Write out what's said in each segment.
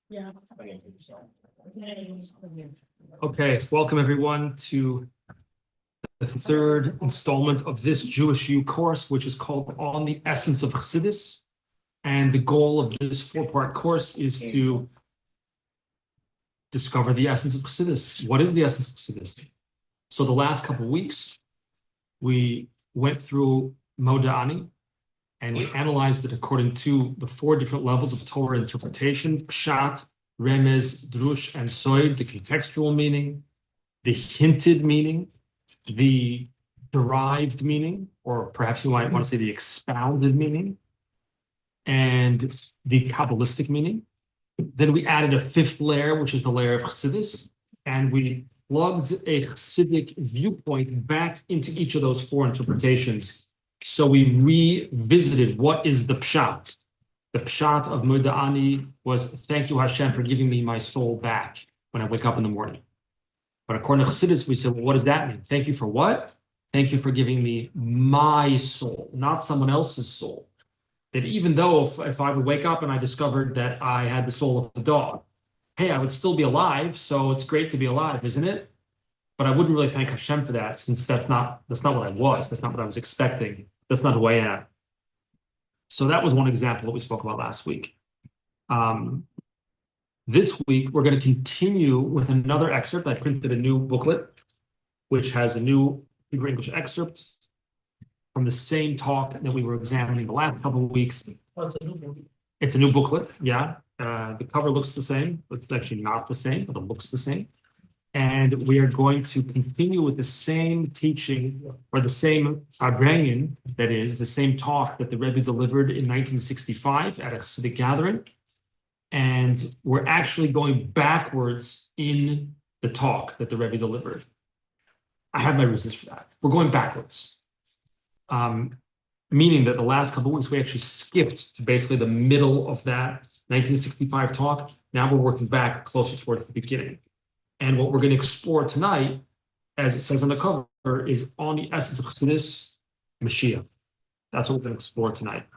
Yeah. Okay, welcome everyone to the third installment of this Jewish U course, which is called On the Essence of Chassidus. And the goal of this four-part course is to discover the essence of Chassidus. What is the essence of Chassidus? So the last couple of weeks, we went through Moda'ani, and we analyzed it according to the four different levels of Torah interpretation: Pshat, Remez, Drush, and Soid, the contextual meaning, the hinted meaning, the derived meaning, or perhaps you might want to say the expounded meaning, and the Kabbalistic meaning. Then we added a fifth layer, which is the layer of Chassidus, and we plugged a Chassidic viewpoint back into each of those four interpretations. So we revisited what is the Pshat. The Pshat of Moda'ani was, thank you Hashem for giving me my soul back when I wake up in the morning. But according to Chassidus, we said, well, what does that mean? Thank you for what? Thank you for giving me my soul, not someone else's soul. That even though if I would wake up and I discovered that I had the soul of the dog, hey, I would still be alive, so it's great to be alive, isn't it? But I wouldn't really thank Hashem for that, since that's not what I was. That's not what I was expecting. That's not who I am. So that was one example that we spoke about last week. This week, we're going to continue with another excerpt. I printed a new booklet, which has a new Hebrew English excerpt from the same talk that we were examining the last couple of weeks. It's a new booklet, yeah. The cover looks the same. It's actually not the same, but it looks the same. And we are going to continue with the same teaching, or the same Farbrengen, that is, the same talk that the Rebbe delivered in 1965 at a Chassidic gathering. And we're actually going backwards in the talk that the Rebbe delivered. I have my reasons for that. We're going backwards. Meaning that the last couple of weeks, we actually skipped to basically the middle of that 1965 talk. Now we're working back closer towards the beginning. And what we're going to explore tonight, as it says on the cover, is on the essence of Chassidus, Mashiach. That's what we're going to explore tonight.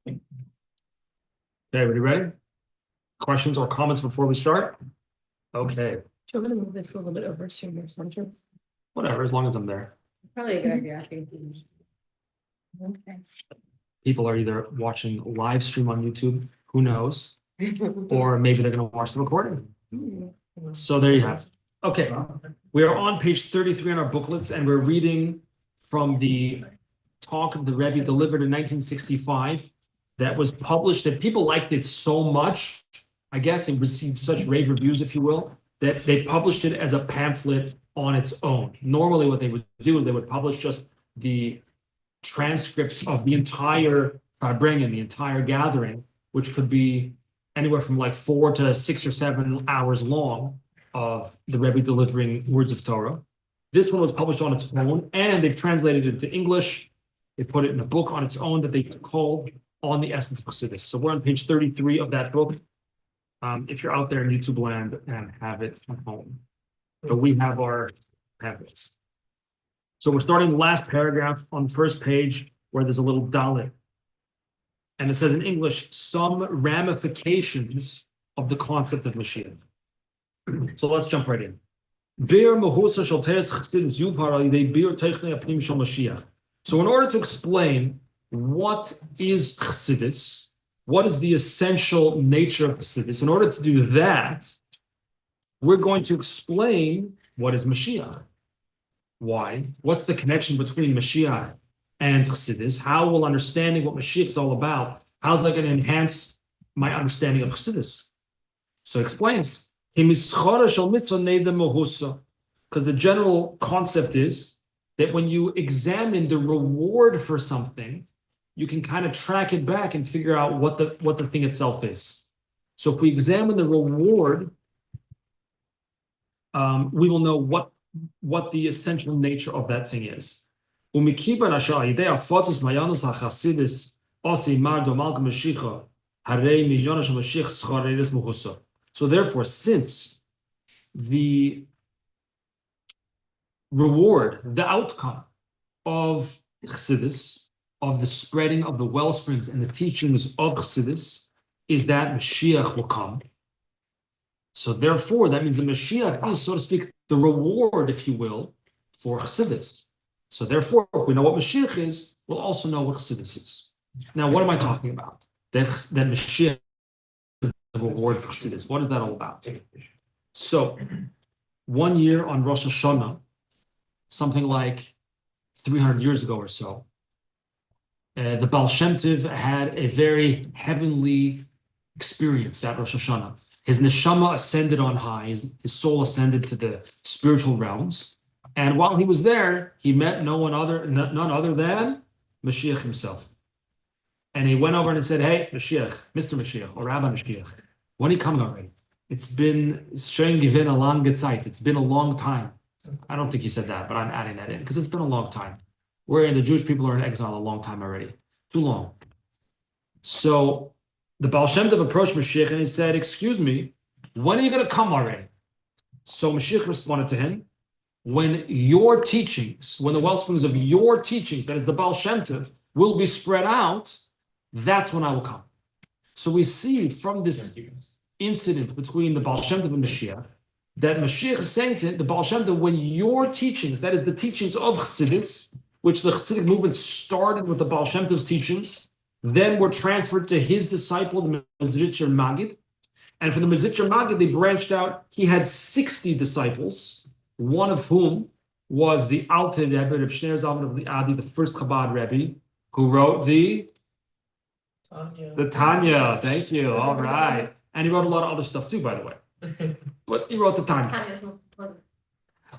Okay, everybody ready? Questions or comments before we start? Okay. Do you want me to move this a little bit over to your center? Whatever, as long as I'm there. Probably a good idea. Okay. People are either watching live stream on YouTube, who knows, or maybe they're going to watch the recording. So there you have it. Okay, we are on page 33 in our booklets, and we're reading from the talk of the Rebbe delivered in 1965 that was published, that people liked it so much, I guess, it received such rave reviews, if you will, that they published it as a pamphlet on its own. Normally what they would do is they would publish just the transcripts of the entire Farbrengen, the entire gathering, which could be anywhere from like 4 to 6 or 7 hours long of the Rebbe delivering words of Torah. This one was published on its own, and they've translated it into English. They put it in a book on its own that they called On the Essence of Chassidus. So we're on page 33 of that book. If you're out there in YouTube land and have it at home. But we have our pamphlets. So we're starting the last paragraph on the first page where there's a little dalet. And it says in English, some ramifications of the concept of Mashiach. So let's jump right in. So in order to explain what is Chassidus, what is the essential nature of Chassidus, in order to do that, we're going to explain what is Mashiach. Why? What's the connection between Mashiach and Chassidus? How will understanding what Mashiach is all about, how's that going to enhance my understanding of Chassidus? So it explains, because the general concept is that when you examine the reward for something, you can kind of track it back and figure out what the thing itself is. So if we examine the reward, we will know what the essential nature of that thing is. So therefore, since the reward, the outcome of Chassidus, of the spreading of the well springs and the teachings of Chassidus is that Mashiach will come. So therefore, that means the Mashiach is, so to speak, the reward, if you will, for Chassidus. So therefore, if we know what Mashiach is, we'll also know what Chassidus is. Now, what am I talking about? That Mashiach is the reward for Chassidus. What is that all about? So, one year on Rosh Hashanah, something like 300 years ago or so, the Baal Shem Tov had a very heavenly experience that Rosh Hashanah. His neshama ascended on high, his soul ascended to the spiritual realms. And while he was there, he met none other than Mashiach himself. And he went over and he said, "Hey, Mashiach, Mr. Mashiach, or Rabbi Mashiach, when are you coming already? It's been schön gewesen a lange Zeit. It's been a long time." I don't think he said that, but I'm adding that in because it's been a long time. The Jewish people are in exile a long time already. Too long. So the Baal Shem Tov approached Mashiach and he said, "Excuse me, when are you going to come already?" So Mashiach responded to him, "When your teachings, when the wellsprings of your teachings, that is the Baal Shem Tov, will be spread out, that's when I will come." So we see from this incident between the Baal Shem Tov and Mashiach, that Mashiach is saying to the Baal Shem Tov, when your teachings, that is the teachings of Chassidus, which the Chassidic movement started with the Baal Shem Tov's teachings, then were transferred to his disciple, the Mezritcher Magid. And for the Mezritcher Magid, they branched out. He had 60 disciples, one of whom was the Alter Rebbe, Reb Shneir Zalman of the Adi, the first Chabad Rebbe, who wrote the Tanya. Thank you. All right. And he wrote a lot of other stuff too, by the way. But he wrote the Tanya.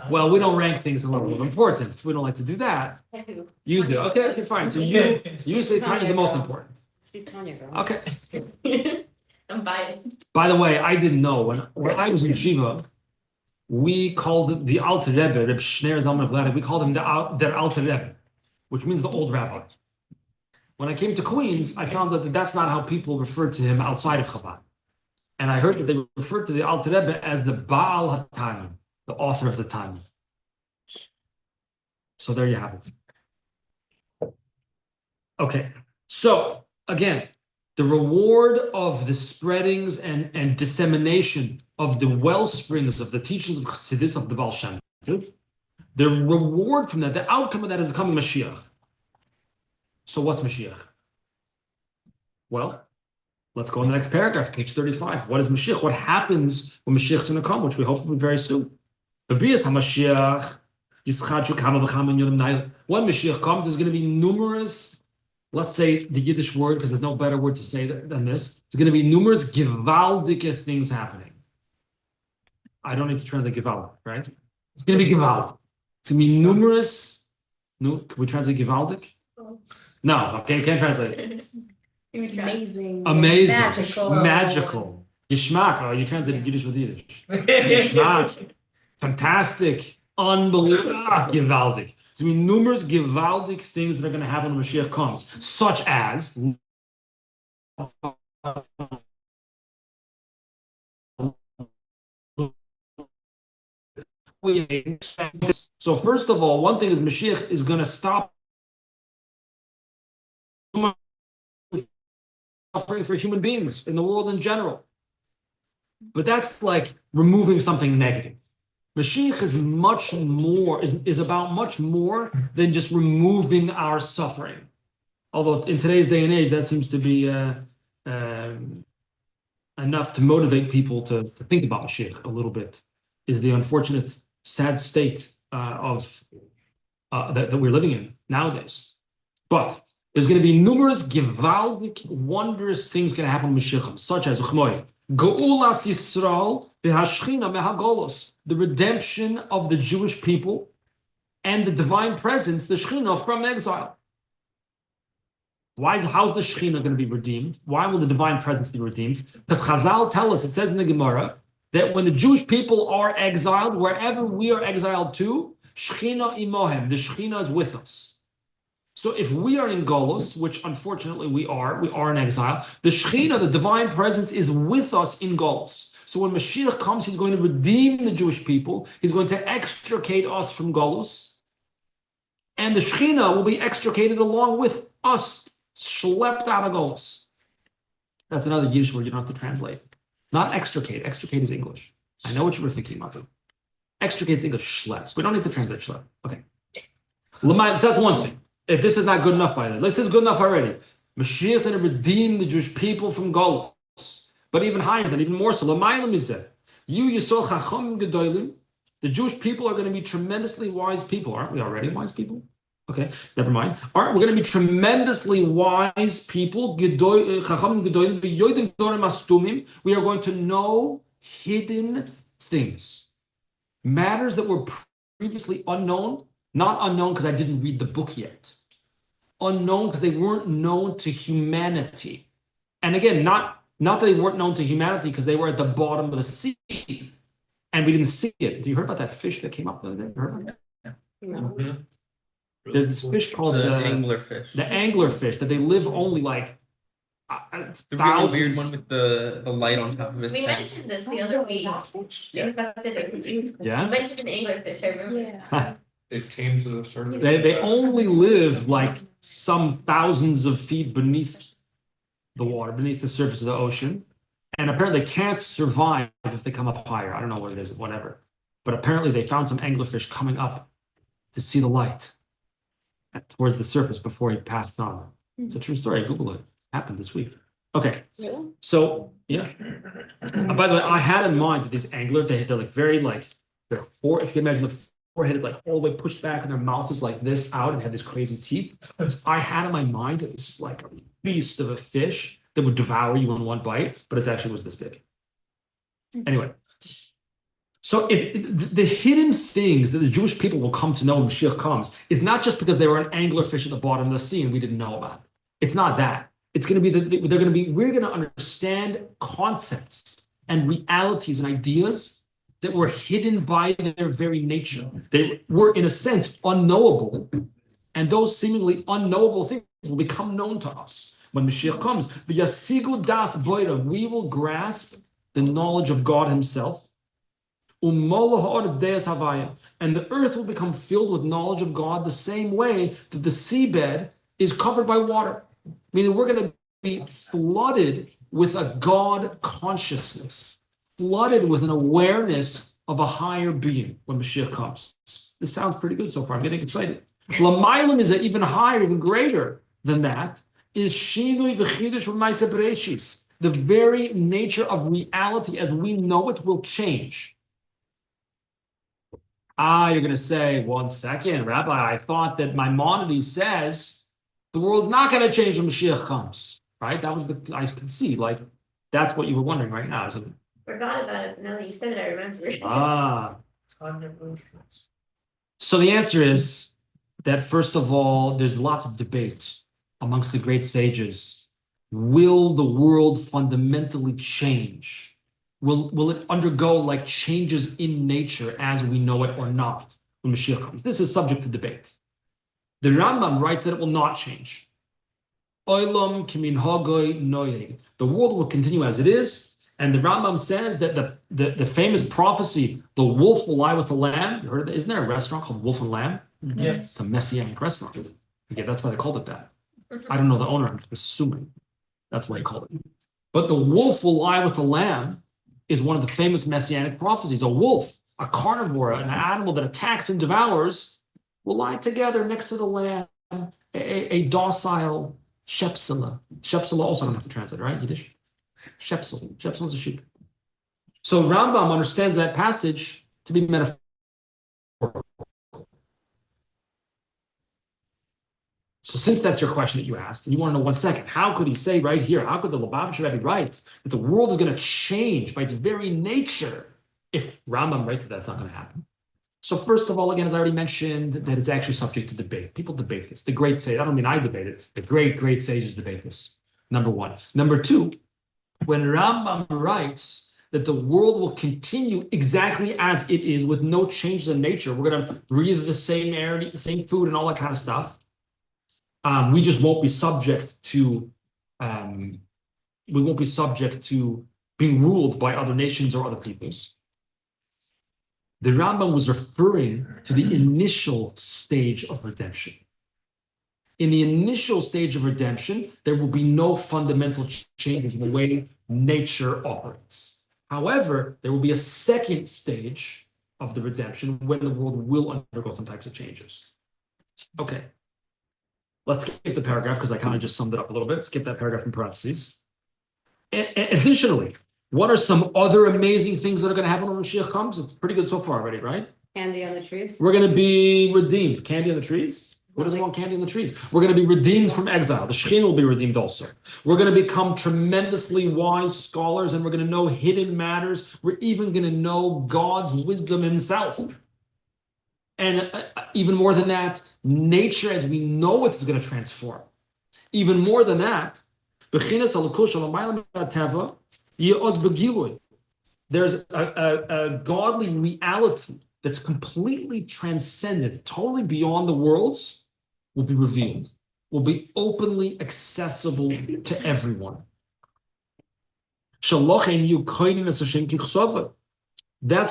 Well, we don't rank things in level of importance. We don't like to do that. You do. Okay, fine. So you say Tanya is the most important. She's Tanya, girl. Okay. I'm biased. By the way, I didn't know when I was in Shiva, we called the Alter Rebbe, Reb Shneir Zalman of Lada, we called him the Alter Rebbe, which means the old rabbi. When I came to Queens, I found that that's not how people referred to him outside of Chabad. And I heard that they referred to the Alter Rebbe as the Baal HaTanya, the author of the Tanya. So there you have it. Okay, so again, the reward of the spreadings and dissemination of the well springs of the teachings of Chassidus, of the Baal Shem Tov, the reward from that, the outcome of that is the coming Mashiach. So what's Mashiach? Well, let's go on the next paragraph, page 35. What is Mashiach? What happens when Mashiach is going to come, which we hope will be very soon? When Mashiach comes, there's going to be numerous, let's say the Yiddish word, because there's no better word to say than this. There's going to be numerous gewaldige things happening. I don't need to translate gewalt, right? It's going to be gewalt. It's going to be numerous. No, can we translate gewaldig? No, okay, we can't translate it. Amazing. Magical. Geschmack. Oh, you translated Yiddish with Yiddish. Geschmack. Fantastic. Unbelievable. Gewaldig. So, numerous gewaldig things that are going to happen when Mashiach comes, such as so first of all, one thing is Mashiach is going to stop suffering for human beings in the world in general. But that's like removing something negative. Mashiach is much more, is about much more than just removing our suffering. Although in today's day and age, that seems to be enough to motivate people to think about Mashiach a little bit, is the unfortunate, sad state that we're living in nowadays. But there's going to be numerous gewaldic, wondrous things going to happen when Mashiach comes, such as Geulas Yisrael v'hashchina mehagolos, the redemption of the Jewish people and the divine presence, the Shechina, from exile. How's the Shechina going to be redeemed? Why will the divine presence be redeemed? Because Chazal tell us, it says in the Gemara, that when the Jewish people are exiled, wherever we are exiled to, Shechina imohem, the Shechina is with us. So if we are in Golus, which unfortunately we are in exile, the Shechina, the divine presence, is with us in Golus. So when Mashiach comes, he's going to redeem the Jewish people. He's going to extricate us from Golus. And the Shechina will be extricated along with Us schlepped out of Golos. That's another Yiddish word you don't have to translate. Not extricate. Extricate is English. I know what you were thinking about. Extricate is English. Schlepp. We don't need to translate schlepp. Okay. So that's one thing. If this is not good enough by then, this is good enough already. Mashiach is going to redeem the Jewish people from Golos. But even higher than, even more so. L'maylam is that you saw chacham gedolim. The Jewish people are going to be tremendously wise people. Aren't we already wise people? Okay, never mind. Aren't we going to be tremendously wise people? We are going to know hidden things. Matters that were previously unknown, not unknown because I didn't read the book yet. Unknown because they weren't known to humanity. And again, not that they weren't known to humanity because they were at the bottom of the sea and we didn't see it. Do you heard about that fish that came up the other day? Heard about that? No. There's this fish called the anglerfish. The anglerfish that they live only like The really thousands. weird one with the light on top of its We head. mentioned this the other week. Yeah. In Chassidus. Yeah. We mentioned an anglerfish, I remember. Yeah. It came to the surface. They only live like some thousands of feet beneath the water, beneath the surface of the ocean. And apparently they can't survive if they come up higher. I don't know what it is, whatever. But apparently they found some anglerfish coming up to see the light towards the surface before he passed on. It's a true story. Google it. Happened this week. Okay. Really? So, yeah. By the way, I had in mind that these anglers, they're like very like, if you can imagine the forehead is like all the way pushed back and their mouth is like this out and had these crazy teeth. So I had in my mind that this is like a beast of a fish that would devour you in one bite, but it actually was this big. Anyway, so if the hidden things that the Jewish people will come to know when Mashiach comes is not just because they were an anglerfish at the bottom of the sea and we didn't know about it. It's not that. It's going to be we're going to understand concepts and realities and ideas that were hidden by their very nature. They were, in a sense, unknowable, and those seemingly unknowable things will become known to us when Mashiach comes. V'yasigu das boira, we will grasp the knowledge of God Himself. U'molo ha'oretz deis havaya, and the earth will become filled with knowledge of God the same way that the seabed is covered by water. Meaning we're going to be flooded with a God consciousness, flooded with an awareness of a higher being when Mashiach comes. This sounds pretty good so far. I'm getting excited. L'maylam is even higher, even greater than that, is shinui v'chidush v'maaseh bereshis. The very nature of reality as we know it will change. You're going to say, 1 second, Rabbi, I thought that Maimonides says the world's not going to change when Mashiach comes, right? That was I can see, like, that's what you were wondering right now, isn't it? Forgot about it, but now that you said it, I remember. So the answer is that, first of all, there's lots of debate amongst the great sages. Will the world fundamentally change? Will it undergo like changes in nature as we know it or not when Mashiach comes? This is subject to debate. The Rambam writes that it will not change. Olam kiminhagoi noyeg. The world will continue as it is, and the Rambam says that the famous prophecy, the wolf will lie with the lamb. You heard of that? Isn't there a restaurant called Wolf and Lamb? Yeah. It's a messianic restaurant. Okay, that's why they called it that. I don't know the owner. I'm assuming that's why he called it. But the wolf will lie with the lamb is one of the famous messianic prophecies. A wolf, a carnivore, an animal that attacks and devours, will lie together next to the lamb, a docile shepsela. Shepsela also I don't have to translate, right? Yiddish. Shepsel. Shepsel is a sheep. So Rambam understands that passage to be metaphorical. So since that's your question that you asked, and you want to know 1 second, how could he say right here, how could the Lubavitcher be right, that the world is going to change by its very nature if Rambam writes that that's not going to happen? So first of all, again, as I already mentioned, that it's actually subject to debate. People debate this. The great sage, I don't mean I debate it, the great sages debate this, number one. Number two, when Rambam writes that the world will continue exactly as it is with no changes in nature, we're going to breathe the same air and eat the same food and all that kind of stuff. We just won't be subject to being ruled by other nations or other peoples. The Rambam was referring to the initial stage of redemption. in the initial stage of redemption, there will be no fundamental changes in the way nature operates. However, there will be a second stage of the redemption when the world will undergo some types of changes. Okay. Let's skip the paragraph because I kind of just summed it up a little bit. Skip that paragraph in parentheses. Additionally, what are some other amazing things that are going to happen when Mashiach comes? It's pretty good so far already, right? Candy on the trees. We're going to be redeemed. Candy on the trees? Who doesn't want candy on the trees? We're going to be redeemed from exile. The Shekhinah will be redeemed also. We're going to become tremendously wise scholars, and we're going to know hidden matters. We're even going to know God's wisdom himself. And even more than that, nature as we know it is going to transform. Even more than that, there's a godly reality that's completely transcendent, totally beyond the worlds, will be revealed, will be openly accessible to everyone. That's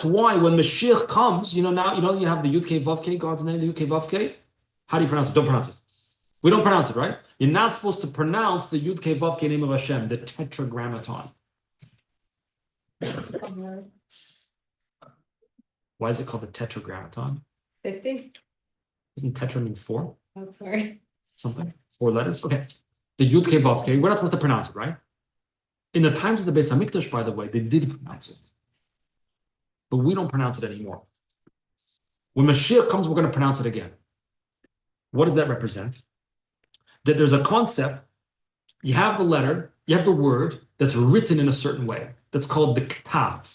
why when Mashiach comes, now you have the Yud Kei Vav Kei, God's name, the Yud Kei Vav Kei. How do you pronounce it? Don't pronounce it. We don't pronounce it, right? You're not supposed to pronounce the Yud Kei Vav Kei name of Hashem, the Tetragrammaton. Why is it called the Tetragrammaton? 50? Isn't tetra mean 4? Oh, sorry. Something? 4 letters? Okay. The Yud Kei Vav Kei, we're not supposed to pronounce it, right? In the times of the Beis HaMikdash, by the way, they did pronounce it. But we don't pronounce it anymore. When Mashiach comes, we're going to pronounce it again. What does that represent? That there's a concept, you have the letter, you have the word that's written in a certain way. That's called the Ktav.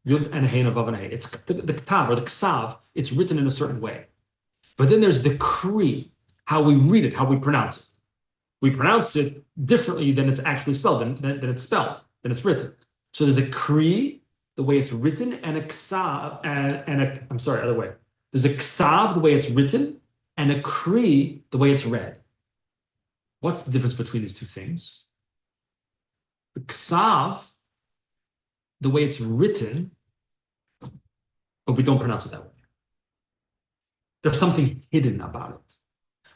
Yud and Hein and Vav and Hey. It's the Ktav or the Ksav, it's written in a certain way. But then there's the Kri, how we read it, how we pronounce it. We pronounce it differently than it's actually spelled, than it's spelled, than it's written. So there's a Kri, the way it's written, and a Ksav, other way. There's a Ksav, the way it's written, and a Kri, the way it's read. What's the difference between these two things? The Ksav, the way it's written, but we don't pronounce it that way. There's something hidden about it.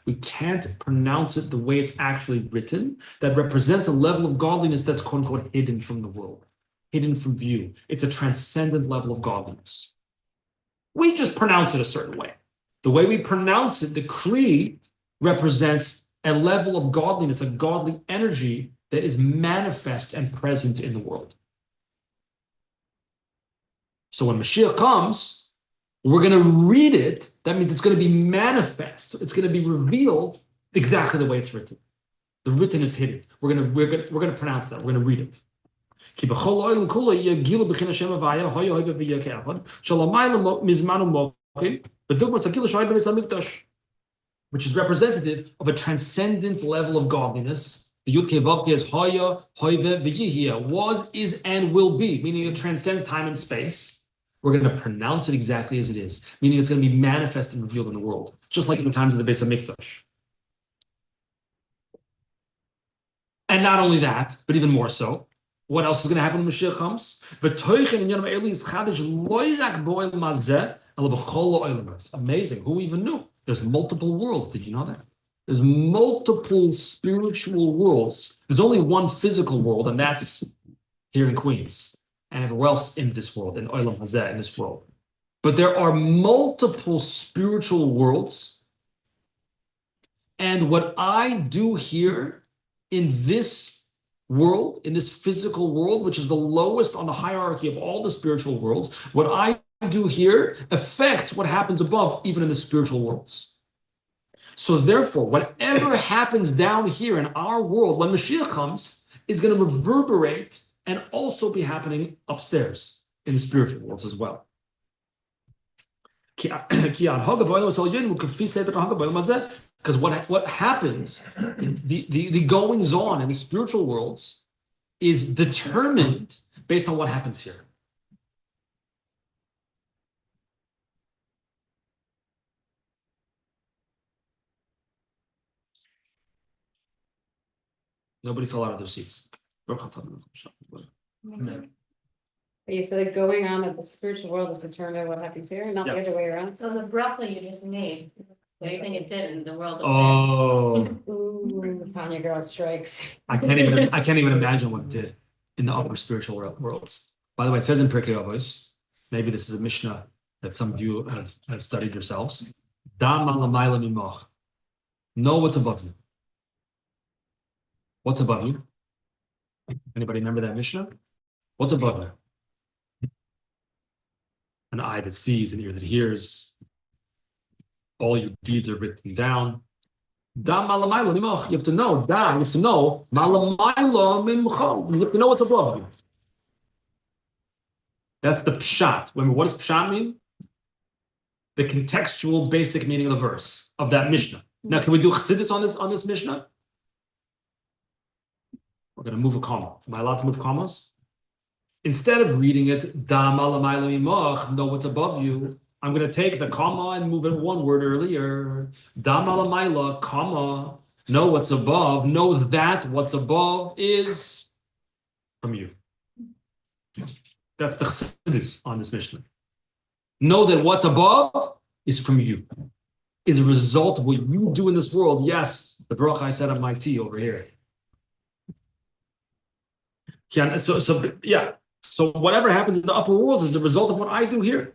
We can't pronounce it the way it's actually written. That represents a level of godliness that's quote unquote hidden from the world, hidden from view. It's a transcendent level of godliness. We just pronounce it a certain way. The way we pronounce it, the Kri, represents a level of godliness, a godly energy that is manifest and present in the world. So when Mashiach comes, we're going to read it. That means it's going to be manifest. It's going to be revealed exactly the way it's written. The written is hidden. We're going to pronounce that. We're going to read it. Which is representative of a transcendent level of godliness. The Yud Kei Vav Kei is Haya, Hoive, V'Yihya, was, is, and will be, meaning it transcends time and space. We're going to pronounce it exactly as it is, meaning it's going to be manifest and revealed in the world, just like in the times of the Beis HaMikdash. And not only that, but even more so, what else is going to happen when Mashiach comes? Amazing. Who even knew? There's multiple worlds. Did you know that? There's multiple spiritual worlds. There's only one physical world, and that's here in Queens, and everywhere else in this world, in Olam Hazeh, in this world. But there are multiple spiritual worlds, and what I do here in this world, in this physical world, which is the lowest on the hierarchy of all the spiritual worlds, what I do here affects what happens above, even in the spiritual worlds. So therefore, whatever happens down here in our world, when Mashiach comes, is going to reverberate and also be happening upstairs in the spiritual worlds as well. Because what happens, the goings on in the spiritual worlds is determined based on what happens here. Nobody fell out of their seats. You said going on at the spiritual world is determined what happens here, not the Yeah. other way around. So the bracha you just made, What do you think it did in the world of? Oh, Ooh, Tanya girl strikes. I can't even imagine what it did in the upper spiritual worlds. By the way, it says in Pirkei Avos, maybe this is a Mishnah that some of you have studied yourselves. Da malamayla mimoch. Know what's above you. What's above you? Anybody remember that Mishnah? What's above you? An eye that sees, an ear that hears. All your deeds are written down. Da malamayla mimoch. You have to know. Da, you have to know. Malamayla mimoch. You have to know what's above you. That's the pshat. Remember, what does pshat mean? The contextual basic meaning of the verse of that Mishnah. Now, can we do Chassidus on this Mishnah? We're going to move a comma. Am I allowed to move commas? Instead of reading it, da malamayla mimoch, know what's above you, I'm going to take the comma and move it one word earlier. Da malamayla, comma, know what's above, know that what's above is from you. That's the Chassidus on this Mishnah. Know that what's above is from you, is a result of what you do in this world. Yes, the bracha I said on my tea over here. So whatever happens in the upper world is a result of what I do here.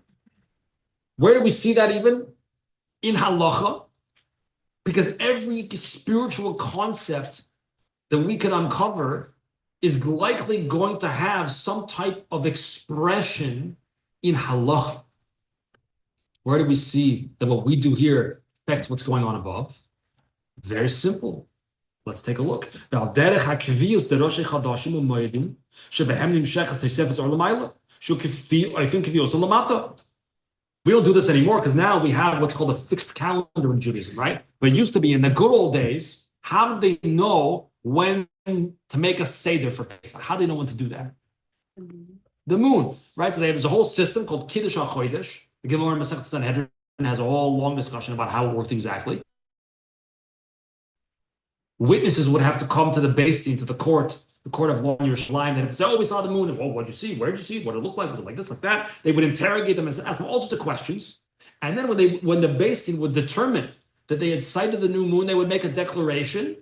Where do we see that even? In halacha. Because every spiritual concept that we can uncover is likely going to have some type of expression in halacha. Where do we see that what we do here affects what's going on above? Very simple. Let's take a look. We don't do this anymore because now we have what's called a fixed calendar in Judaism, right? But it used to be in the good old days, how did they know when to make a seder for Pesach? How do they know when to do that? The moon, right? So there's a whole system called Kiddush HaChodesh. The Gemara in Masechet Sanhedrin has a whole long discussion about how it worked exactly. Witnesses would have to come to the Beis Din, to the court of law in Yerushalayim. They'd have to say, "Oh, we saw the moon. And, well, what did you see? Where did you see it? What did it look like? Was it like this, like that?" They would interrogate them and ask them all sorts of questions. And then when the Beis Din would determine that they had sighted the new moon, they would make a declaration.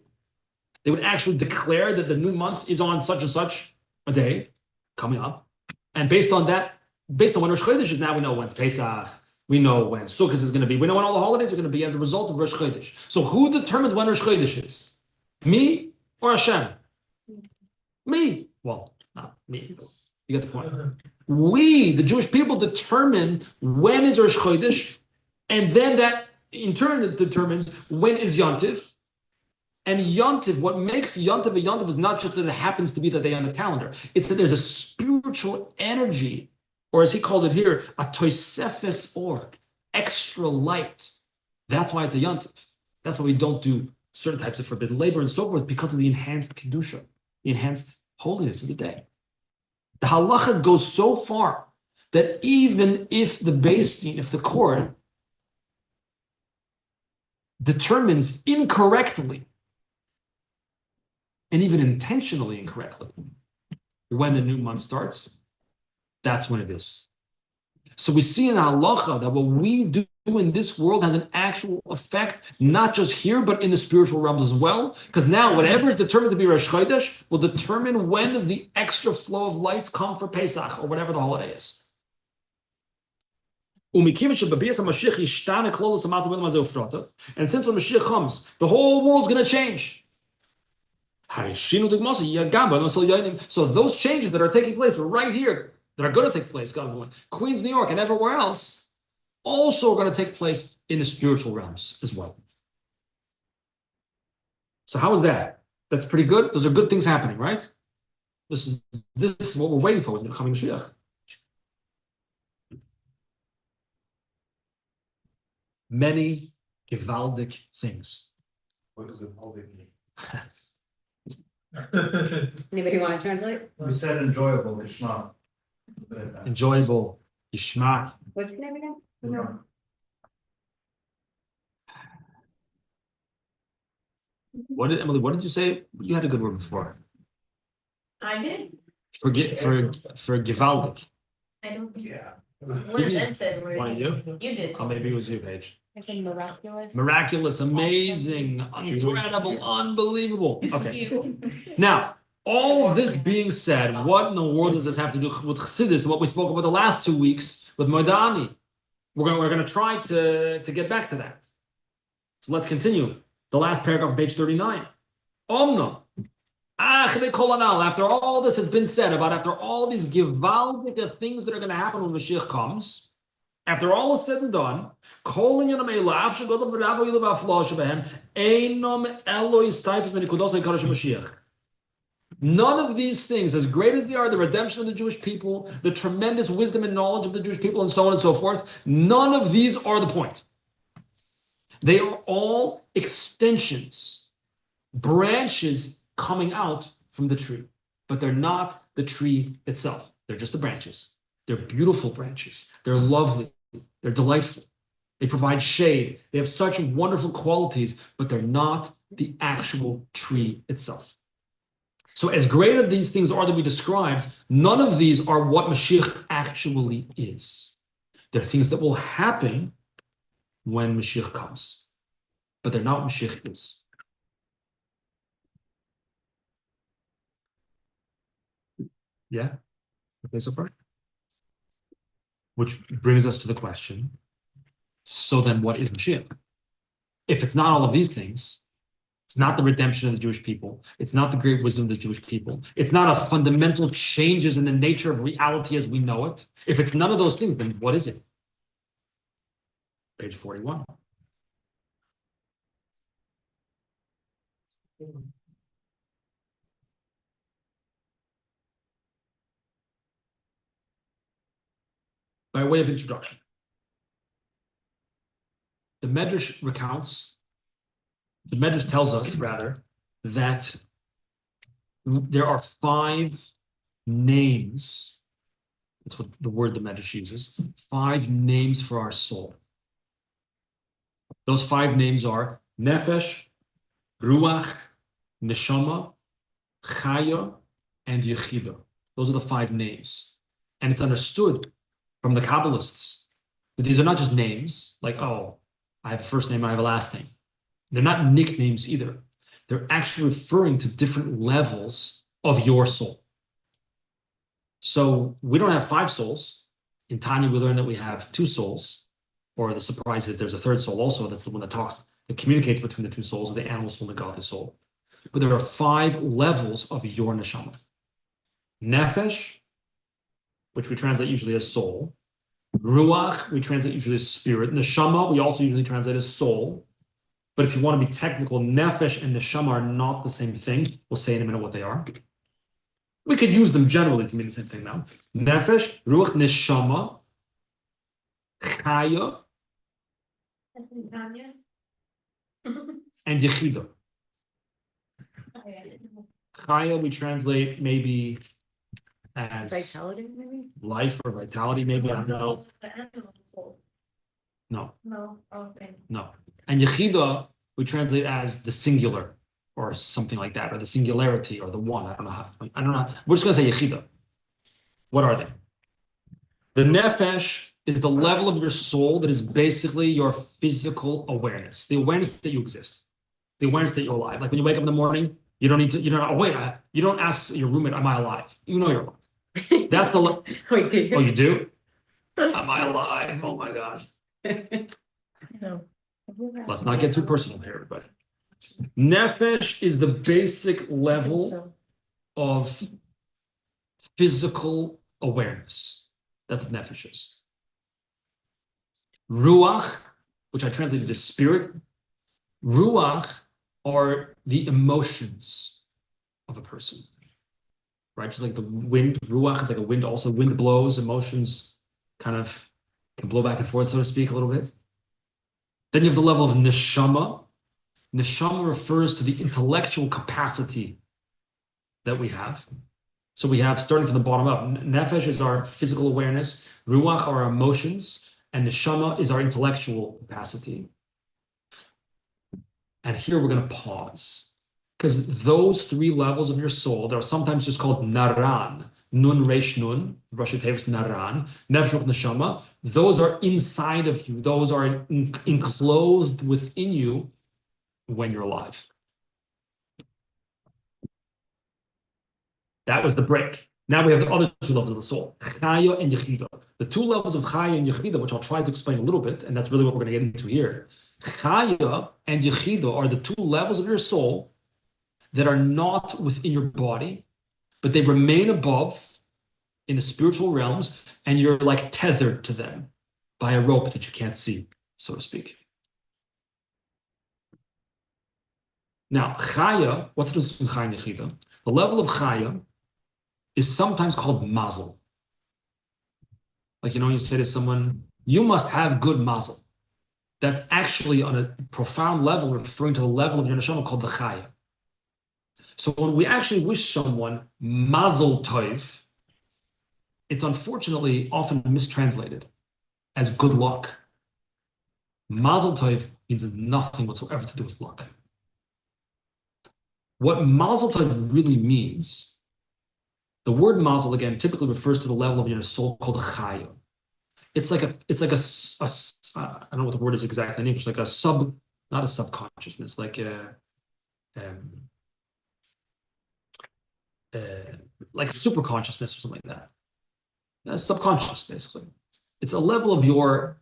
They would actually declare that the new month is on such and such a day coming up. And based on that, based on when Rosh Chodesh is, now we know when it's Pesach, we know when Sukkot is going to be, we know when all the holidays are going to be as a result of Rosh Chodesh. So who determines when Rosh Chodesh is? Me or Hashem? Me. Well, not me. You get the point. We, the Jewish people, determine when is Rosh Chodesh, and then that in turn determines when is Yontif. And Yontif, what makes Yontif a Yontif is not just that it happens to be the day on the calendar. It's that there's a spiritual energy, or as he calls it here, a toisefes or, extra light. That's why it's a Yontif. That's why we don't do certain types of forbidden labor and so forth, because of the enhanced kedusha, the enhanced holiness of the day. The halacha goes so far that even if the Beis Din, if the court determines incorrectly and even intentionally incorrectly when the new month starts, that's when it is. So we see in halacha that what we do in this world has an actual effect, not just here, but in the spiritual realms as well. Because now whatever is determined to be Rosh Chodesh will determine when does the extra flow of light come for Pesach or whatever the holiday is. And since when Mashiach comes, the whole world's going to change. So those changes that are taking place right here, that are going to take place, God willing, Queens, New York, and everywhere else, also are going to take place in the spiritual realms as well. So how is that? That's pretty good. Those are good things happening, right? This is what we're waiting for with the coming Mashiach. Many gewaldic things. What does gewaldic mean? Anybody want to translate? We said enjoyable, geschmack. Enjoyable, geschmack. What's your name again? No. What did Emily? What did you say? You had a good word before. I did. For gewaldic. I don't. Yeah. One of them said. One of you? You did. Oh, maybe it was you, Paige. I said miraculous. Miraculous, amazing, incredible, unbelievable. Okay. Now, all of this being said, what in the world does this have to do with Chassidus? What we spoke about the last 2 weeks with Modani. We're going to try to get back to that. So let's continue. The last paragraph, page 39. Omno. After all this has been said about, after all these gewaltige things that are going to happen when Mashiach comes, after all is said and done, none of these things, as great as they are, the redemption of the Jewish people, the tremendous wisdom and knowledge of the Jewish people, and so on and so forth, none of these are the point. They are all extensions, branches coming out from the tree, but they're not the tree itself. They're just the branches. They're beautiful branches. They're lovely. They're delightful. They provide shade. They have such wonderful qualities, but they're not the actual tree itself. So as great as these things are that we described, none of these are what Mashiach actually is. They're things that will happen when Mashiach comes, but they're not what Mashiach is. Yeah? Okay, so far? Which brings us to the question, so then what is Mashiach? If it's not all of these things, it's not the redemption of the Jewish people, it's not the great wisdom of the Jewish people, it's not a fundamental changes in the nature of reality as we know it. If it's none of those things, then what is it? Page 41. By way of introduction, the Medrash tells us, rather, that there are 5 names. That's what the word the Medrash uses. 5 names for our soul. Those 5 names are Nefesh, Ruach, Neshama, Chaya, and Yechida. Those are the 5 names. And it's understood from the Kabbalists that these are not just names, like, oh, I have a first name, I have a last name. They're not nicknames either. They're actually referring to different levels of your soul. So we don't have 5 souls. In Tanya, we learn that we have 2 souls, or the surprise is there's a 3rd soul also. That's the one that communicates between the 2 souls, the animal soul and the godly soul. But there are 5 levels of your neshama. Nefesh, which we translate usually as soul. Ruach, we translate usually as spirit. Neshama, we also usually translate as soul. But if you want to be technical, nefesh and neshama are not the same thing. We'll say in a minute what they are. We could use them generally to mean the same thing now. Nefesh, ruach, neshama, chaya, and yechida. Chaya we translate maybe as Vitality, maybe? life or vitality, maybe. I don't know. The animal soul. No, No, okay. no. And yechida we translate as the singular or something like that, or the singularity or the one. I don't know. We're just going to say yechida. What are they? The nefesh is the level of your soul that is basically your physical awareness, the awareness that you exist, the awareness that you're alive. Like when you wake up in the morning, you don't ask your roommate, am I alive? You know you're alive. That's the Wait, do you? Oh, you do? Am I alive? Oh my gosh. No. Let's not get too personal here, everybody. Nefesh is the basic level of physical awareness. That's what nefesh is. Ruach, which I translated as spirit. Ruach are the emotions of a person. Right? Just like the wind, ruach is like a wind, also wind blows, emotions kind of can blow back and forth, so to speak, a little bit. Then you have the level of neshama. Neshama refers to the intellectual capacity that we have. So we have, starting from the bottom up, nefesh is our physical awareness, ruach are our emotions, and neshama is our intellectual capacity. And here we're going to pause, Because those three levels of your soul, they're sometimes just called naran, nun resh nun, Rashi Tevis naran, nefesh ruach neshama. Those are inside of you. Those are enclosed within you when you're alive. That was the break. Now we have the other two levels of the soul, chaya and yechida. The two levels of chaya and yechida, which I'll try to explain a little bit, and that's really what we're going to get into here. Chaya and yechida are the two levels of your soul that are not within your body, but they remain above in the spiritual realms, and you're like tethered to them by a rope that you can't see, so to speak. Now, chaya, what's the difference between chaya and yechida? The level of chaya is sometimes called mazel. Like, you say to someone, you must have good mazel. That's actually on a profound level referring to the level of your neshama called the chaya. So when we actually wish someone mazel tov, it's unfortunately often mistranslated as good luck. Mazel tov means nothing whatsoever to do with luck. What mazel tov really means, the word mazel again typically refers to the level of your soul called a chaya. It's like a I don't know what the word is exactly in English, like not a subconsciousness, like like a super consciousness or something like that. That's subconscious, basically. It's a level of your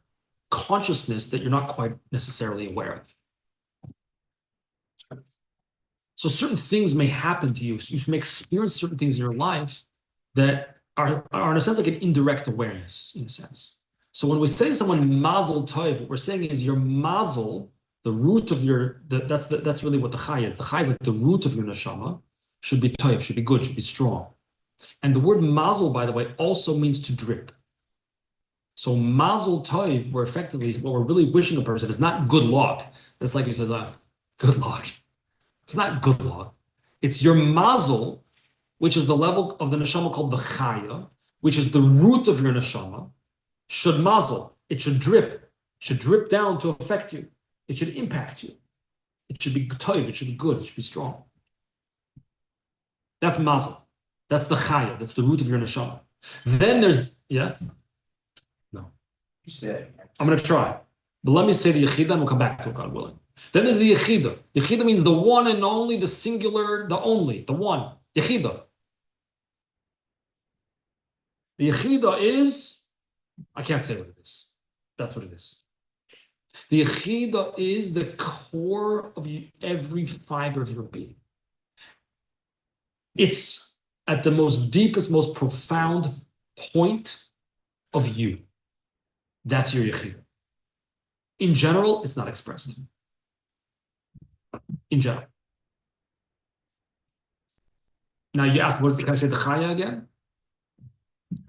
consciousness that you're not quite necessarily aware of. So certain things may happen to you. So you may experience certain things in your life that are in a sense like an indirect awareness, in a sense. So when we say to someone mazel tov, what we're saying is your mazel, the root of your, that's really what the chai is. The chai is like the root of your neshama, should be tov, should be good, should be strong. And the word mazel, by the way, also means to drip. So mazel tov, we're effectively, what we're really wishing a person is not good luck. That's like you said, good luck. It's not good luck. It's your mazel, which is the level of the neshama called the chaya, which is the root of your neshama, should mazel. It should drip down to affect you. It should impact you. It should be tov, it should be good, it should be strong. That's mazel. That's the chaya. That's the root of your neshama. Then there's, yeah? No. You said. I'm going to try. But let me say the yechida and we'll come back to it, God willing. Then there's the yechida. Yechida means the one and only, the singular, the only, the one. Yechida. The yechida is, I can't say what it is. That's what it is. The yechida is the core of every fiber of your being. It's at the most deepest, most profound point of you. That's your yechida. In general, it's not expressed. In general. Now you asked, can I say the chaya again?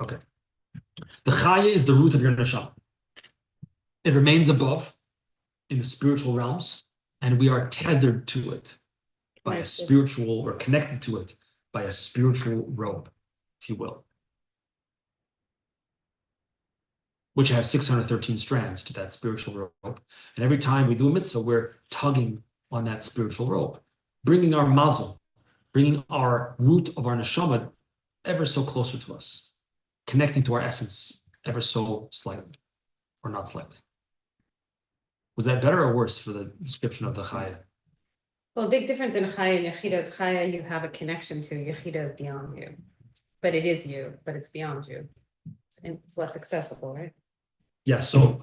Okay. The chaya is the root of your neshama. It remains above in the spiritual realms, and we are tethered to it by a spiritual, or connected to it by a spiritual rope, if you will, which has 613 strands to that spiritual rope. And every time we do a mitzvah, we're tugging on that spiritual rope, bringing our mazel, bringing our root of our neshama ever so closer to us, connecting to our essence ever so slightly, or not slightly. Was that better or worse for the description of the chaya? Well, a big difference in chaya and yechida is chaya you have a connection to, yechida is beyond you. But it is you, but it's beyond you. It's less accessible, right? Yeah, so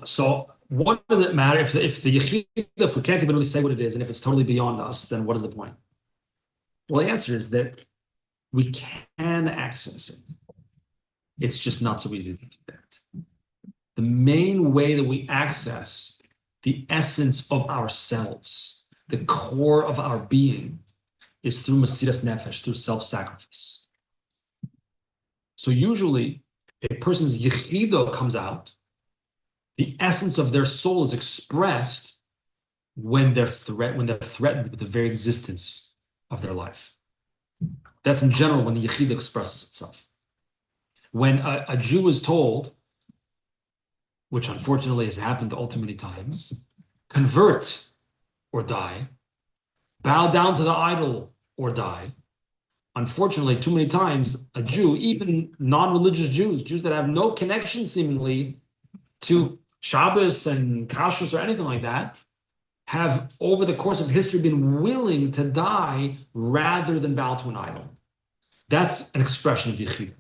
what does it matter if the yechida, if we can't even really say what it is, and if it's totally beyond us, then what is the point? Well, the answer is that we can access it. It's just not so easy to do that. The main way that we access the essence of ourselves, the core of our being, is through mesiras nefesh, through self-sacrifice. So usually, a person's yechida comes out, the essence of their soul is expressed when they're threatened with the very existence of their life. That's in general when the yechida expresses itself. When a Jew is told, which unfortunately has happened all too many times, convert or die, bow down to the idol or die. Unfortunately, too many times a Jew, even non-religious Jews that have no connection seemingly to Shabbos and Kashrus or anything like that, have over the course of history been willing to die rather than bow to an idol. That's an expression of Yechida.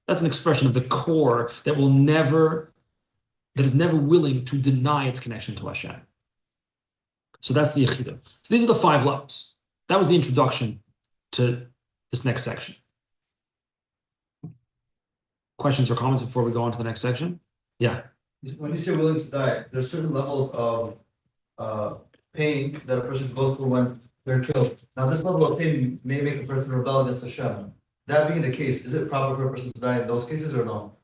That's an expression of the core that is never willing to deny its connection to Hashem. So that's the Yechida. So these are the 5 levels. That was the introduction to this next section. Questions or comments before we go on to the next section? Yeah. When you say willing to die, there's certain levels of pain that a person goes through when they're killed. Now, this level of pain may make a person rebel against Hashem. That being the case, is it proper for a person to die in those cases or no?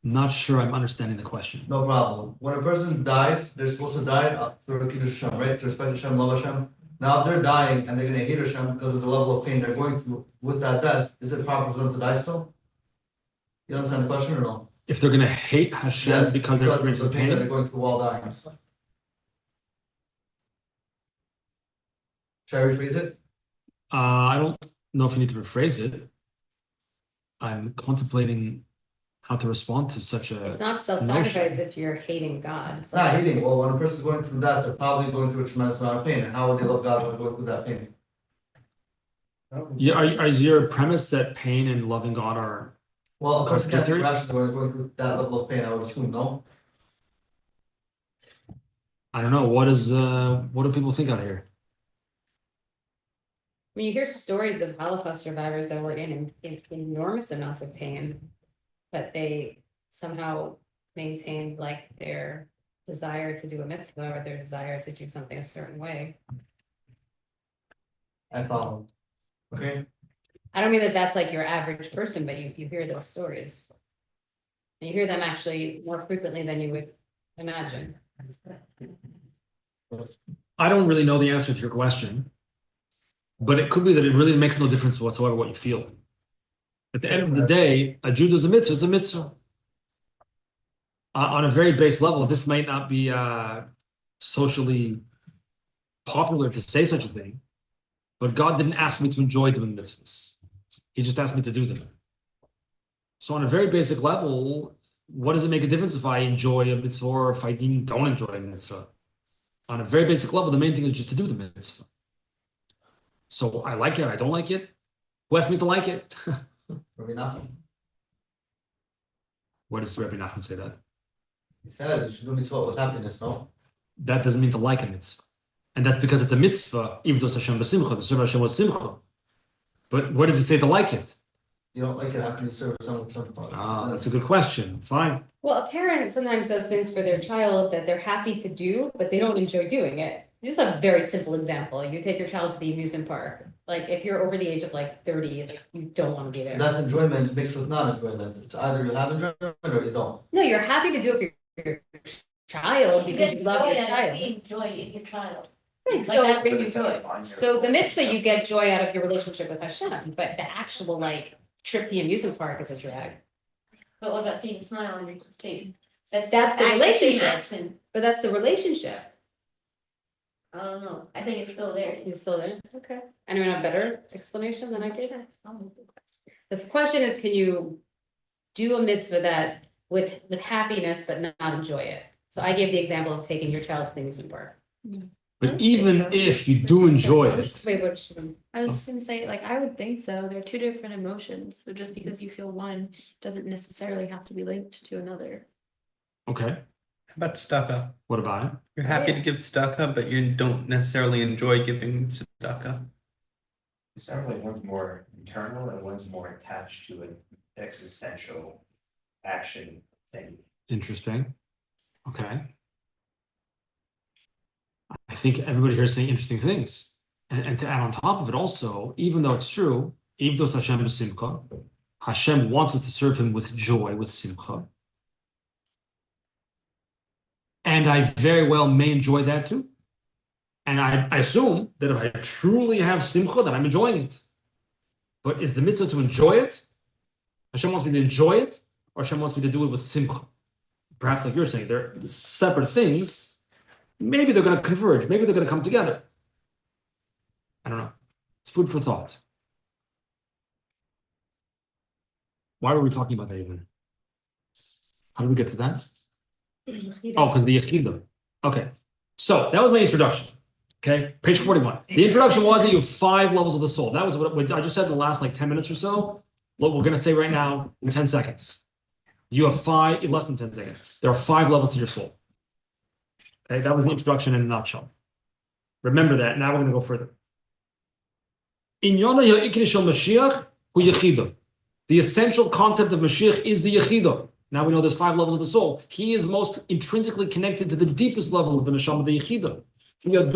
Not sure I'm understanding the question. No problem. When a person dies, they're supposed to die for Kiddush Hashem, right? To respect Hashem, love Hashem. Now, if they're dying and they're going to hate Hashem because of the level of pain they're going through with that death, is it proper for them to die still? You understand the question or no? If they're going to hate Hashem Yes, because they're experiencing of the pain that they're pain, going through while dying. Should I rephrase it? I don't know if you need to rephrase it. I'm contemplating how to respond to such a. It's not self-sacrifice if you're hating God. It's not hating. Well, when a person's going through that, they're probably going through a tremendous amount of pain. And how would they love God when they're going through that pain? Yeah, is your premise that pain and loving God are? Well, a person can't take Contradictory? rations when they're going through that level of pain, I would assume, no? I don't know. What do people think out here? I mean, you hear stories of Holocaust survivors that were in enormous amounts of pain, but they somehow maintained like their desire to do a mitzvah or their desire to do something a certain way. I follow. Okay. I don't mean that that's like your average person, but you hear those stories. And you hear them actually more frequently than you would imagine. I don't really know the answer to your question, but it could be that it really makes no difference whatsoever what you feel. At the end of the day, a Jew does a mitzvah, it's a mitzvah. On a very base level, this might not be socially popular to say such a thing, but God didn't ask me to enjoy doing mitzvahs. He just asked me to do them. So on a very basic level, what does it make a difference if I enjoy a mitzvah or if I don't enjoy a mitzvah? On a very basic level, the main thing is just to do the mitzvah. So I like it, I don't like it. Who asked me to like it? Rabbi Nachman. Why does Rabbi Nachman say that? He says you should do mitzvah with happiness, no? That doesn't mean to like a mitzvah. And that's because it's a mitzvah, even though it's Hashem b'simcha, the serve Hashem was simcha. But where does it say to like it? You don't like it after you serve someone with something. Ah, that's a good question. Fine. Well, a parent sometimes does things for their child that they're happy to do, but they don't enjoy doing it. Just a very simple example. You take your child to the amusement park. Like if you're over the age of like 30, like, you don't want to be So there. that's enjoyment mixed with non-enjoyment. It's either you have enjoyment or you don't. No, you're happy to do it for your child because you love your child. Joy in your child. Right, Like that so, brings you joy. so the mitzvah, you get joy out of your relationship with Hashem, but the actual like trip to the amusement park is a drag. But what about seeing a smile on your face? That's the same relationship, action. but that's the relationship. I don't know. I think it's still there. It's still there, okay. Anyone have a better explanation than I did? Oh, The question is, can you do a mitzvah that with happiness but not enjoy it? So I gave the example of taking your child to the amusement park. But even if you do enjoy it, Wait, what? should I- I was just gonna say, like, I would think so. They're two different emotions. So just because you feel one doesn't necessarily have to be linked to another. okay, How about tzedakah? what about it? You're happy to give tzedakah, but you don't necessarily enjoy giving tzedakah. It sounds like one's more internal and one's more attached to an existential action thing. Interesting. Okay. I think everybody here is saying interesting things. And to add on top of it also, even though it's true, even though it's Hashem b'simcha, Hashem wants us to serve him with joy, with simcha. And I very well may enjoy that too. And I assume that if I truly have simcha, that I'm enjoying it. But is the mitzvah to enjoy it? Hashem wants me to enjoy it, or Hashem wants me to do it with simcha? Perhaps like you're saying, they're separate things. Maybe they're going to converge. Maybe they're going to come together. I don't know. It's food for thought. Why were we talking about that even? How did we get to that? Oh, because of the Yechidah. Okay. So that was my introduction. Okay. Page 41. The introduction was that you have 5 levels of the soul. That was what I just said in the last like 10 minutes or so. What we're going to say right now in 10 seconds. You have 5, in less than 10 seconds. There are 5 levels to your soul. Okay. That was the introduction in a nutshell. Remember that. Now we're going to go further. In Yonah Ya'ikri Shel Mashiach hu Yechidah. The essential concept of Mashiach is the Yechidah. Now we know there's 5 levels of the soul. He is most intrinsically connected to the deepest level of the neshama, the Yechidah. David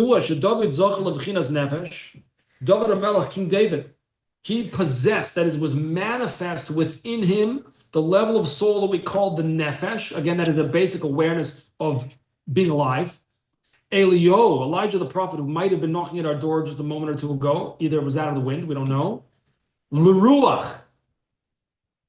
HaMelech, King David, he possessed, that is, was manifest within him, the level of soul that we call the nefesh. Again, that is the basic awareness of being alive. Elijah the prophet, who might have been knocking at our door just a moment or two ago, either it was out of the wind, we don't know. L'ruach,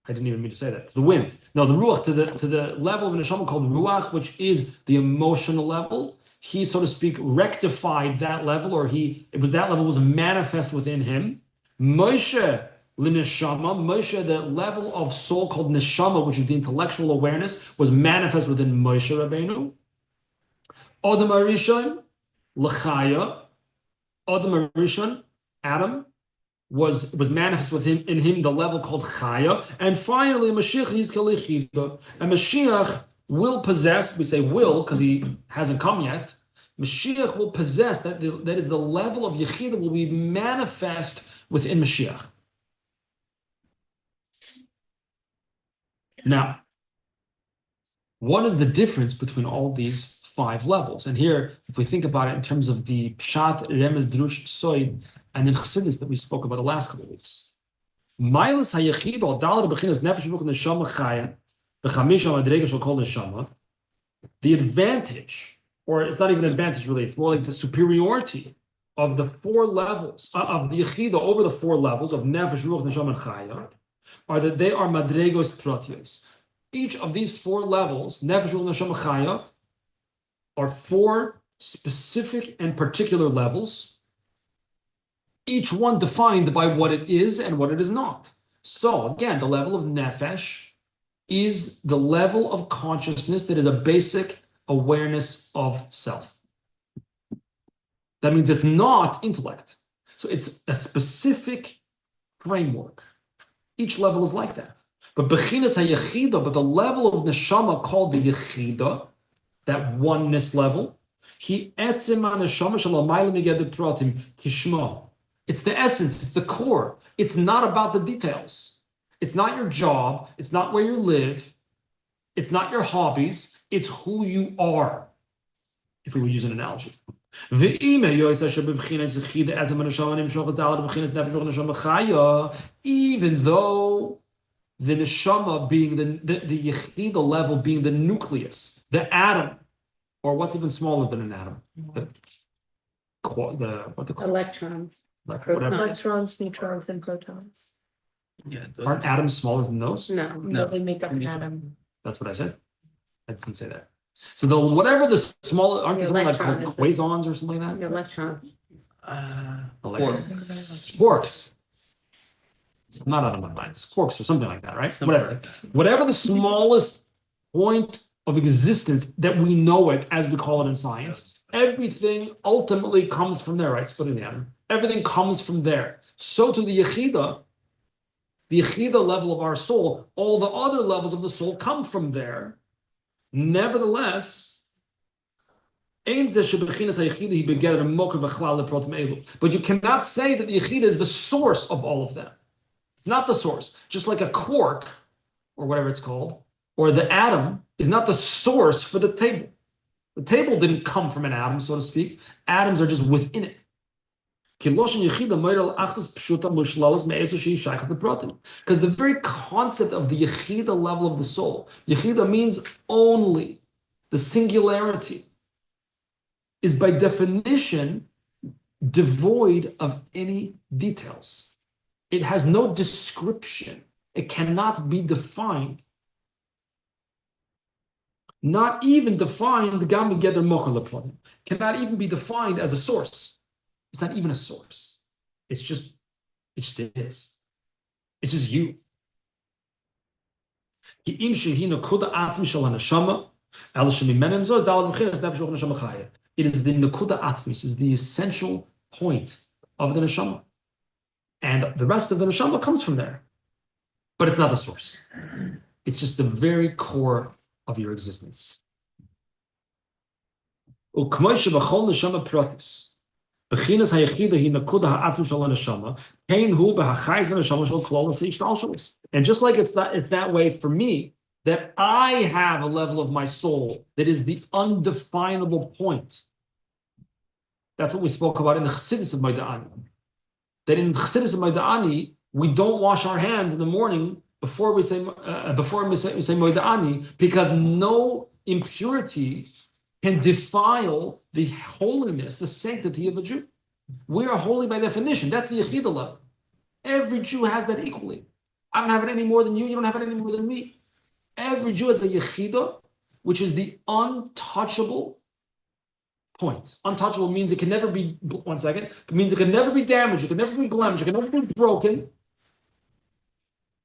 I didn't even mean to say that. The wind. No, the ruach, to the level of an neshama called ruach, which is the emotional level. He, so to speak, rectified that level, or that level was manifest within him. Moshe l'neshama, Moshe, the level of soul called neshama, which is the intellectual awareness, was manifest within Moshe Rabbeinu. Adam Arishon l'chaya, Adam Arishon, Adam, was manifest in him the level called Chaya, and finally Mashiach is Kalichida, and Mashiach will possess. We say will because he hasn't come yet. Mashiach will possess that is the level of Yechida will be manifest within Mashiach. Now, what is the difference between all these 5 levels? And here, if we think about it in terms of the Pshat, Remez, Drush, Soid, and then Chassidus that we spoke about the last couple of weeks. Milas hayechid al dalad bechinas nefesh v'ruch neshama chaya v'chamisha madrega shel kol neshama. The advantage, or it's not even an advantage really, it's more like the superiority of the 4 levels of the yechida over the 4 levels of nefesh, ruach, neshama, and chaya, are that they are madregos pratios. Each of these 4 levels, nefesh, ruach, neshama, chaya, are 4 specific and particular levels, each one defined by what it is and what it is not. So again, the level of nefesh is the level of consciousness that is a basic awareness of self. That means it's not intellect. So it's a specific framework. Each level is like that. But bechinas hayechida, but the level of neshama called the yechida, that oneness level, he etzem neshama shalamayla miged pratim kishma. It's the essence, it's the core. It's not about the details. It's not your job. It's not where you live. It's not your hobbies. It's who you are, if we would use an analogy. Even though the neshama being the yechida level being the nucleus, the atom, or what's even smaller than an atom, Electrons. whatever. Electrons, neutrons, and protons. Yeah. Aren't atoms smaller than those? No. No. They make up an atom. That's what I said. I didn't say that. So whatever the smaller, aren't The they something like electron called is the- quasons or something like The that? electron. Quarks. Not out of my mind. It's quarks or something like that, right? Something Whatever. like that. Whatever the smallest point of existence that we know it, as we call it in science, everything ultimately comes from there, right? Splitting the atom. Everything comes from there. So to the yechida level of our soul, all the other levels of the soul come from there. Nevertheless, but you cannot say that the yechida is the source of all of them. It's not the source. Just like a quark, or whatever it's called, or the atom is not the source for the table. The table didn't come from an atom, so to speak. Atoms are just within it. Because the very concept of the yechida level of the soul, yechida means only, the singularity, is by definition devoid of any details. It has no description. It cannot be defined. Not even defined, cannot even be defined as a source. It's not even a source. It's just is. It's just you. It is the nekuda atzmis, is the essential point of the neshama, and the rest of the neshama comes from there, but it's not the source. It's just the very core of your existence. Bechinas hayachida hi nakuda ha'atzim shel neshama, kein hu b'hachayz v'neshama shel klal v'seish shalus. And just like it's that way for me, that I have a level of my soul that is the undefinable point. That's what we spoke about in the Chassidus of Moeda'ani. That in the Chassidus of Moeda'ani, we don't wash our hands in the morning before we say Moeda'ani, because no impurity can defile the holiness, the sanctity of a Jew. We are holy by definition. That's the Yechidah level. Every Jew has that equally. I don't have it any more than you. You don't have it any more than me. Every Jew has a Yechidah, which is the untouchable point. Untouchable means it can never be, one second, it means it can never be damaged, it can never be blemished, it can never be broken.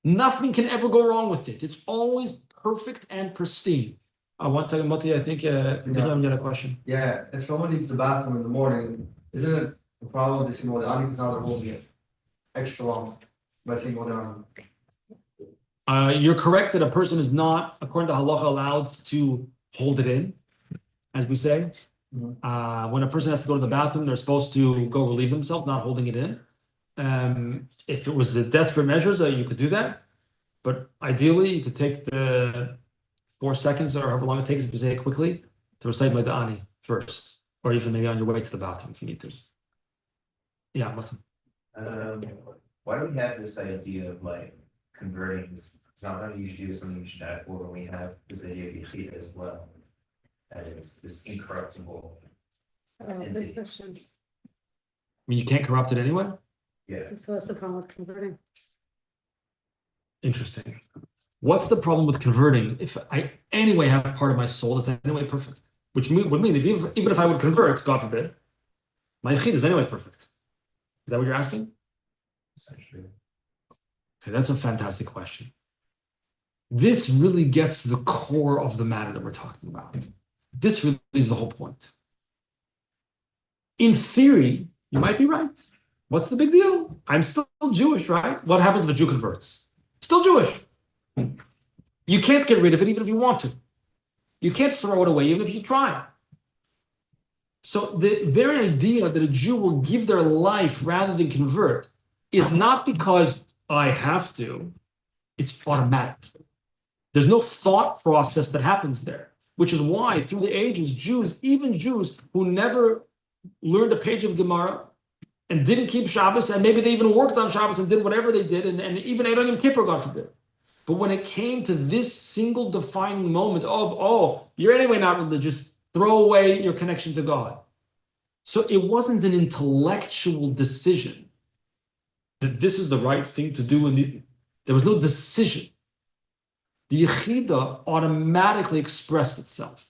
Nothing can ever go wrong with it. It's always perfect and pristine. 1 second, Moti, I think Binyam, you had a question. Yeah, if someone needs the bathroom in the morning, isn't it a problem to see more than because now they're holding it extra long by saying more than You're correct that a person is not, according to halacha, allowed to hold it in, as we say. When a person has to go to the bathroom, they're supposed to go relieve themselves, not holding it in. If it was a desperate measures, you could do that. But ideally, you could take the 4 seconds or however long it takes to say it quickly to recite Moeda'ani first, or even maybe on your way to the bathroom if you need to. Yeah, listen. Why do we have this idea of like converting? It's not that you should do something you should die for, when we have this idea of Yechida as well. That is this incorruptible entity. Good question. I mean, you can't corrupt it anyway? Yeah. So what's the problem with converting? Interesting. What's the problem with converting if I anyway have part of my soul that's anyway perfect? Which would mean if even if I would convert, God forbid, my Yechida is anyway perfect. Is that what you're asking? Essentially. Okay, that's a fantastic question. This really gets to the core of the matter that we're talking about. This really is the whole point. In theory, you might be right. What's the big deal? I'm still Jewish, right? What happens if a Jew converts? Still Jewish. You can't get rid of it even if you want to. You can't throw it away even if you try. So the very idea that a Jew will give their life rather than convert is not because I have to, it's automatic. There's no thought process that happens there, which is why through the ages, Jews, even Jews who never learned a page of Gemara and didn't keep Shabbos, and maybe they even worked on Shabbos and did whatever they did, and even Eidon Yom Kippur, God forbid. But when it came to this single defining moment of, oh, you're anyway not religious, throw away your connection to God. So it wasn't an intellectual decision that this is the right thing to do. There was no decision. The Yechida automatically expressed itself.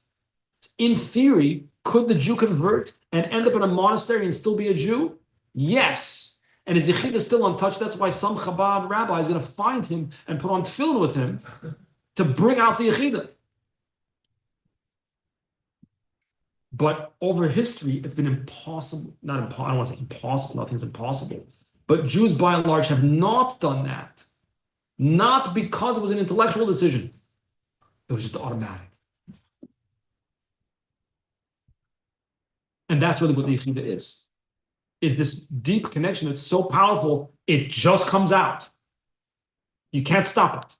In theory, could the Jew convert and end up in a monastery and still be a Jew? Yes. And his Yechida is still untouched. That's why some Chabad rabbi is going to find him and put on tefillin with him to bring out the Yechida. But over history, it's been impossible. I don't want to say impossible. Nothing's impossible. But Jews, by and large, have not done that. Not because it was an intellectual decision. It was just automatic. And that's really what the Yechida is this deep connection that's so powerful, it just comes out. You can't stop it.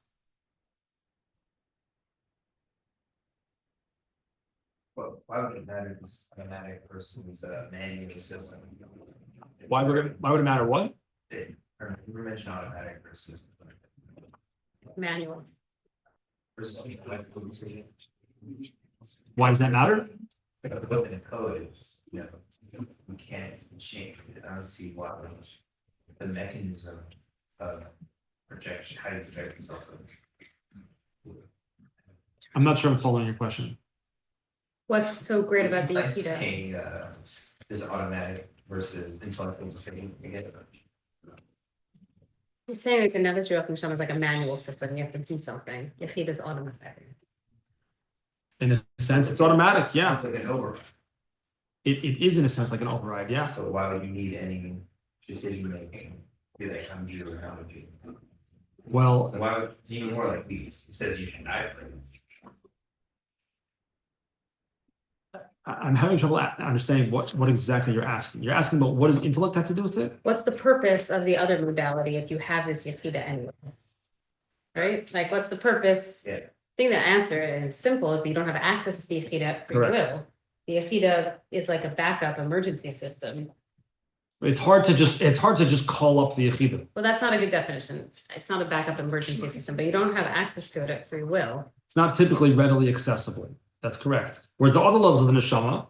Well, why would it matter this automatic person's manual system? Why would it matter what? You mentioned automatic versus Manual. Why does that matter? The code in code is, we can't change it. I don't see why the mechanism of projection, how you project yourself. I'm not sure I'm following your question. What's so great about the Like Yechida? saying this automatic versus intellectual decision. He's saying like another Nefesh Ruach is like a manual system, you have to do something, if he does automatic. In a sense, it's automatic, yeah. Sounds like an override. It is in a sense like an override, yeah. So why would you need any decision making? Be that come to you or come to you? Well, Why would, even more like these, it says you can die for it. I'm having trouble understanding what exactly you're asking. You're asking about what does intellect have to do with it? What's the purpose of the other modality if you have this Yechida anyway? Right, like what's the purpose? Yeah. I think the answer, and it's simple, is that you don't have access to the Yechida at free Correct. will. The Yechida is like a backup emergency system. It's hard to just call up the Yechida. Well, that's not a good definition. It's not a backup emergency system, but you don't have access to it at free will. It's not typically readily accessible. That's correct. Whereas the other levels of the neshama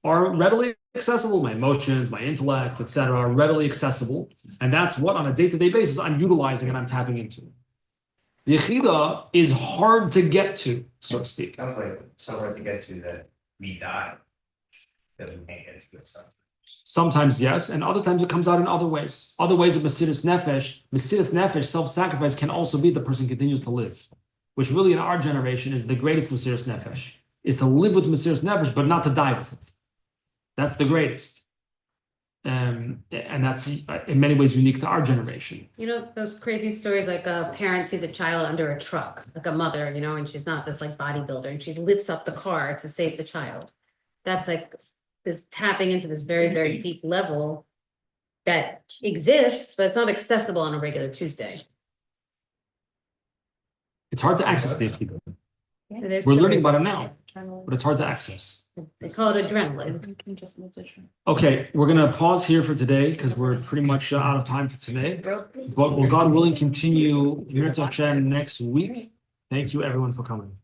are readily accessible. My emotions, my intellect, etc., are readily accessible, and that's what on a day-to-day basis I'm utilizing and I'm tapping into. The Yechida is hard to get to, so to speak. Sounds like somewhere to get to that we die. That we can't get to it something. Sometimes yes, and other times it comes out in other ways. Other ways of Mesiras Nefesh, self-sacrifice can also be the person continues to live, which really in our generation is the greatest Mesiras Nefesh, is to live with Mesiras Nefesh, but not to die with it. That's the greatest. And that's in many ways unique to our generation. You know, those crazy stories like a parent sees a child under a truck, like a mother, and she's not this like bodybuilder and she lifts up the car to save the child. That's like this tapping into this very, very deep level that exists, but it's not accessible on a regular Tuesday. It's hard to access the Yechida. There's We're the learning reason. about it now, but it's hard to access. They call it adrenaline. You can just meditation. Okay, we're gonna pause here for today because we're pretty much out of time for today. But will God willing continue Mirza Hashem next week? Thank you everyone for coming.